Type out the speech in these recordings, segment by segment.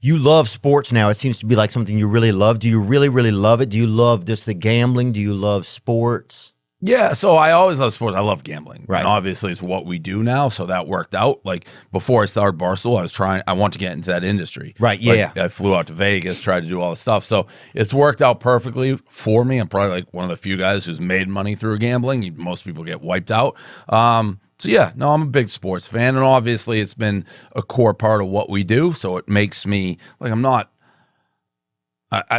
You love sports now. It seems to be like something you really love. Do you really, really love it? Do you love just the gambling? Do you love sports? Yeah, so I always love sports. I love gambling. Right. And obviously it's what we do now, so that worked out. Like before I started Barstool, I want to get into that industry. Right, yeah. Like, I flew out to Vegas, tried to do all the stuff. So it's worked out perfectly for me. I'm probably like one of the few guys who's made money through gambling. Most people get wiped out. So yeah, no, I'm a big sports fan, and obviously it's been a core part of what we do. So it makes me like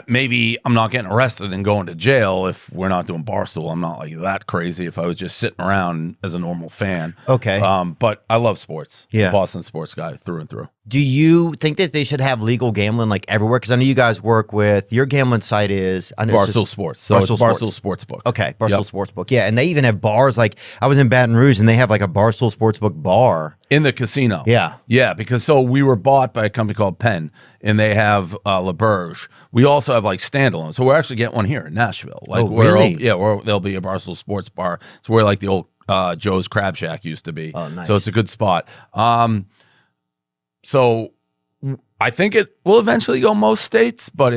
maybe I'm not getting arrested and going to jail if we're not doing Barstool. I'm not like that crazy if I was just sitting around as a normal fan. Okay. But I love sports. Yeah. Boston sports guy through and through. Do you think that they should have legal gambling like everywhere? Because I know you guys work with your gambling site is I know Barstool Sports. So it's Barstool Sportsbook. Okay, Barstool Sportsbook. Yeah, and they even have bars. Like I was in Baton Rouge, and they have like a Barstool Sportsbook bar In the casino. Yeah. Yeah, because so we were bought by a company called Penn, and they have La Berge. We also have like standalone. So we're actually getting one here in Nashville. Like really? There'll be a Barstool Sports Bar. It's where like the old Joe's Crab Shack used to be. Oh, nice. So it's a good spot. So I think it will eventually go most states, but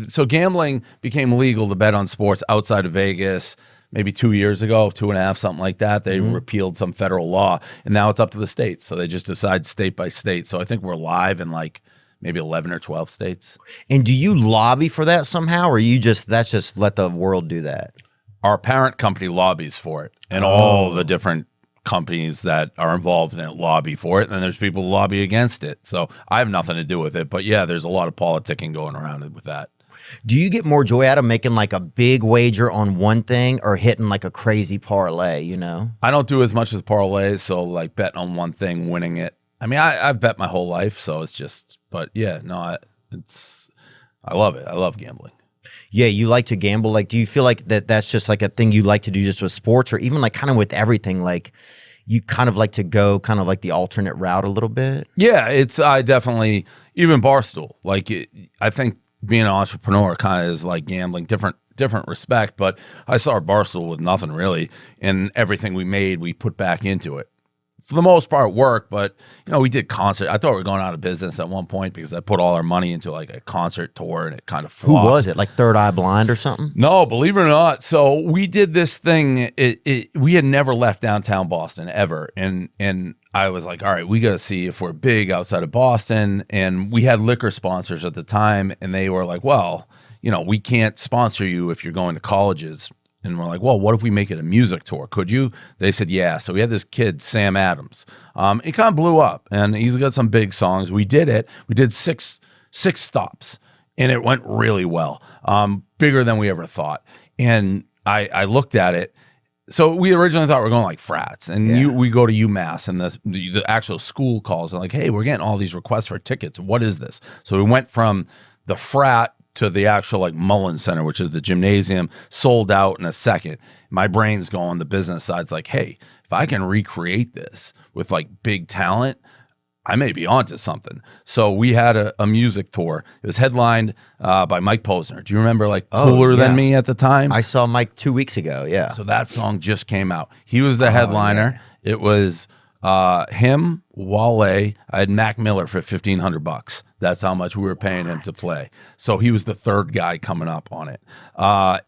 so gambling became legal to bet on sports outside of Vegas maybe 2 years ago, 2.5, something like that. They repealed some federal law, and now it's up to the states. So they just decide state by state. So I think we're live in like maybe 11 or 12 states. And do you lobby for that somehow, or that's just let the world do that? Our parent company lobbies for it, and all the different companies that are involved in it lobby for it, and then there's people who lobby against it. So I have nothing to do with it, but yeah, there's a lot of politicking going around with that. Do you get more joy out of making like a big wager on one thing or hitting like a crazy parlay, you know? I don't do as much as parlays, so like betting on one thing, winning it. I mean, I've bet my whole life, so it's just, but yeah, no, I love it. I love gambling. Yeah, you like to gamble. Like, do you feel like that's just like a thing you like to do just with sports, or even like kind of with everything? Like, you kind of like to go kind of like the alternate route a little bit? Yeah, I definitely, even Barstool. Like, I think being an entrepreneur kind of is like gambling, different respect. But I saw Barstool with nothing really, and everything we made, we put back into it. For the most part, worked, but you know, we did concert. I thought we were going out of business at one point because I put all our money into like a concert tour, and it kind of flopped. Who was it? Like Third Eye Blind or something? No, believe it or not. So we did this thing. We had never left downtown Boston ever, and I was like, all right, we got to see if we're big outside of Boston. And we had liquor sponsors at the time, and they were like, well, you know, we can't sponsor you if you're going to colleges. And we're like, well, what if we make it a music tour? Could you? They said, yeah. So we had this kid, Sam Adams. He kind of blew up, and he's got some big songs. We did it. We did six stops, and it went really well, bigger than we ever thought. And I looked at it. So we originally thought we were going like frats, and we go to UMass, and the actual school calls and like, hey, we're getting all these requests for tickets. What is this? So we went from the frat to the actual like Mullen Center, which is the gymnasium, sold out in a second. My brain's going, the business side's like, hey, if I can recreate this with like big talent, I may be onto something. So we had a music tour. It was headlined by Mike Posner. Do you remember like Cooler Than Me at the time? I saw Mike 2 weeks ago, yeah. So that song just came out. He was the headliner. Yeah. It was him, Wale. I had Mac Miller for $1,500. That's how much we were paying him to play. So he was the third guy coming up on it.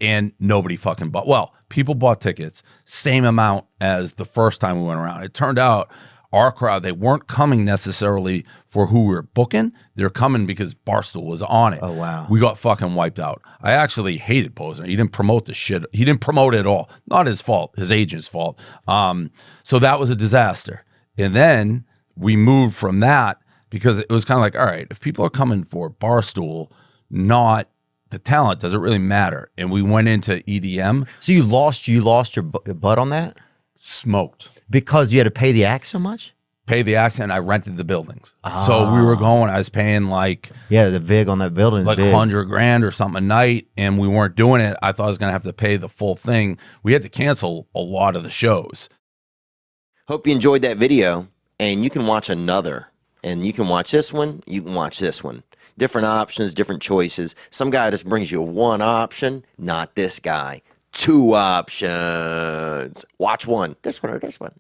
And nobody fucking bought. Well, people bought tickets, same amount as the first time we went around. It turned out our crowd, they weren't coming necessarily for who we were booking. They're coming because Barstool was on it. Oh, wow. We got fucking wiped out. I actually hated Posner. He didn't promote the shit. He didn't promote it at all. Not his fault, his agent's fault. So that was a disaster. And then we moved from that because it was kind of like, all right, if people are coming for Barstool, not the talent, does it really matter? And we went into EDM. So you lost your butt on that? Smoked. Because you had to pay the act so much? Pay the act, and I rented the buildings. So we were going, I was paying like... Yeah, the VIG on that building is like big. $100,000 or something a night, and we weren't doing it. I thought I was going to have to pay the full thing. We had to cancel a lot of the shows. Hope you enjoyed that video, and you can watch another. And you can watch this one, you can watch this one. Different options, different choices. Some guy just brings you one option, not this guy. 2 options. Watch one, this one or this one.